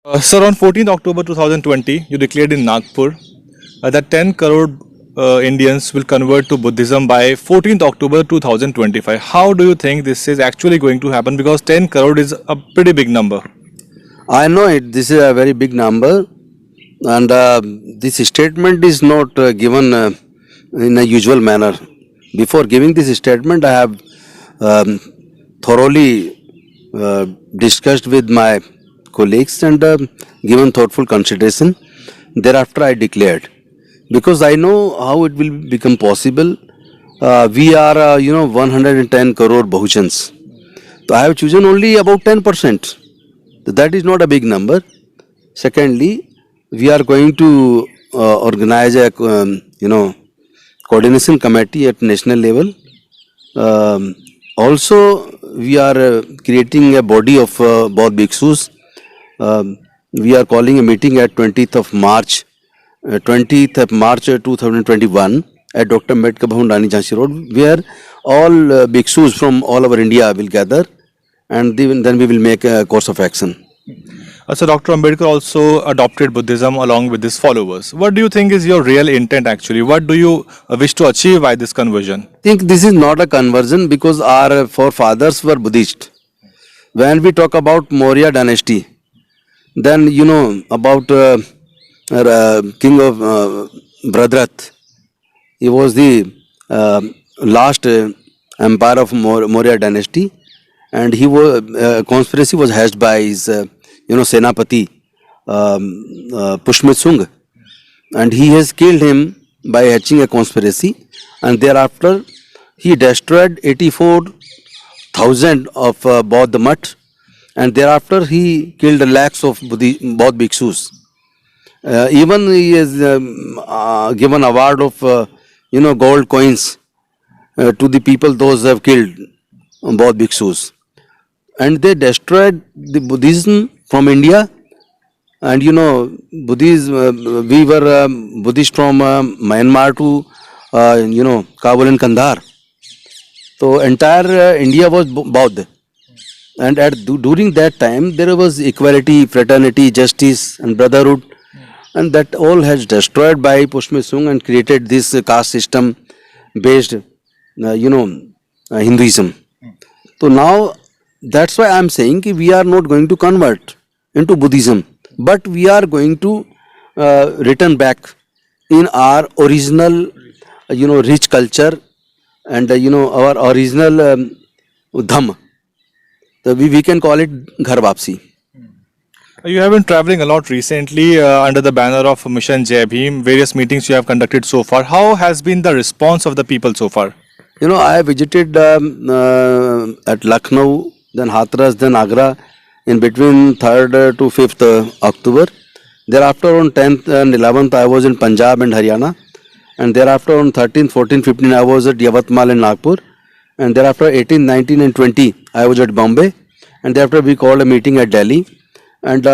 Sir, on 14th October 2020, you declared in Nagpur that 10 crore Indians will convert to Buddhism by 14th October 2025. How do you think this is actually going to happen? Because 10 crore is a pretty big number. I know it. This is a very big number, and this statement is not given in a usual manner. Before giving this statement, I have um, thoroughly discussed with my colleagues and given thoughtful consideration. Thereafter, I declared because I know how it will become possible. We are, 110 crore Bahuchans. So I have chosen only about 10%. That is not a big number. Secondly, we are going to organize a coordination committee at national level. Also, we are creating a body of both bhikshus. We are calling a meeting at 20th of March 2021 at Dr. Ambedkar Bhavan, Rani Jhansi Road, where all bhikshus from all over India will gather, and then we will make a course of action. So, Dr. Ambedkar also adopted Buddhism along with his followers. What do you think is your real intent actually? What do you wish to achieve by this conversion? I think this is not a conversion because our forefathers were Buddhist. When we talk about Maurya dynasty, then you know about king of Bhadrat. He was the last empire of Maurya dynasty, and he was conspiracy was hatched by his Senapati Pushmit Sung, and he has killed him by hatching a conspiracy, and thereafter he destroyed 84,000 of Bauddha mutt, and thereafter he killed lakhs of Bauddha bhikshus. Even he is given award of gold coins to the people those who have killed Bauddha bhikshus, and they destroyed the Buddhism from India. And Buddhism, we were Buddhist from Myanmar to Kabul and Kandahar. So entire India was Bauddha, and during that time there was equality, fraternity, justice, and brotherhood, and that all has destroyed by Pushmit Sung and created this caste system based, Hinduism. So now that's why I'm saying that we are not going to convert into Buddhism, but we are going to return back in our original, rich culture and our original dham. So we can call it Ghar Vapsi. You have been traveling a lot recently under the banner of Mission Jai Bhim. Various meetings you have conducted so far. How has been the response of the people so far? I visited at Lucknow, then Hathras, then Agra in between 3rd to 5th October. Thereafter on 10th and 11th I was in Punjab and Haryana, and thereafter on 13th, 14th, 15th I was at Yavatmal and Nagpur, and thereafter 18th, 19th and 20th I was at Bombay, and thereafter we called a meeting at Delhi, and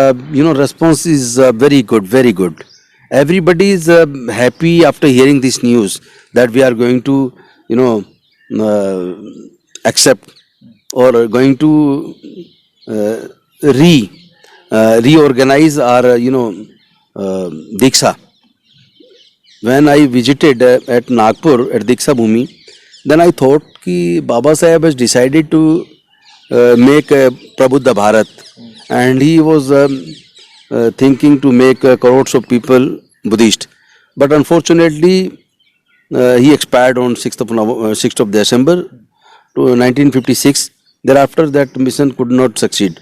response is very good, very good. Everybody is happy after hearing this news that we are going to accept or going to reorganize our Diksha. When I visited at Nagpur at Diksha Bhumi, then I thought कि Baba Saheb has decided to make Prabuddha Bharat, and he was thinking to make crores of people Buddhist. But unfortunately, he expired on 6th of December to 1956. Thereafter, that mission could not succeed.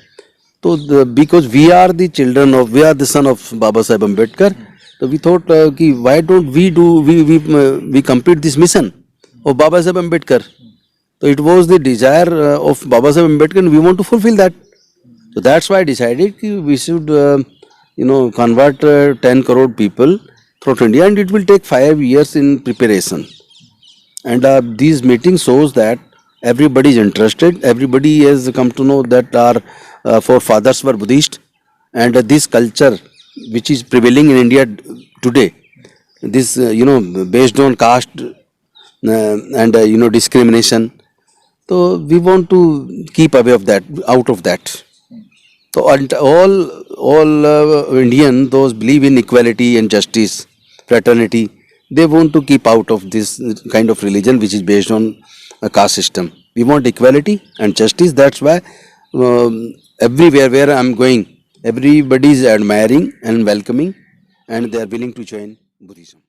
So, because we are the son of Baba Saheb Ambedkar, so we thought, why don't we complete this mission of Baba Saheb Ambedkar? So it was the desire of Baba Saheb Ambedkar, and we want to fulfill that. So that's why I decided we should, convert 10 crore people throughout India, and it will take 5 years in preparation. And these meetings shows that everybody is interested. Everybody has come to know that our forefathers were Buddhist, and this culture which is prevailing in India today, this based on caste and discrimination. So we want to keep away of that, out of that. So all Indian those believe in equality and justice, fraternity. They want to keep out of this kind of religion which is based on a caste system. We want equality and justice. That's why everywhere where I'm going, everybody is admiring and welcoming, and they are willing to join Buddhism.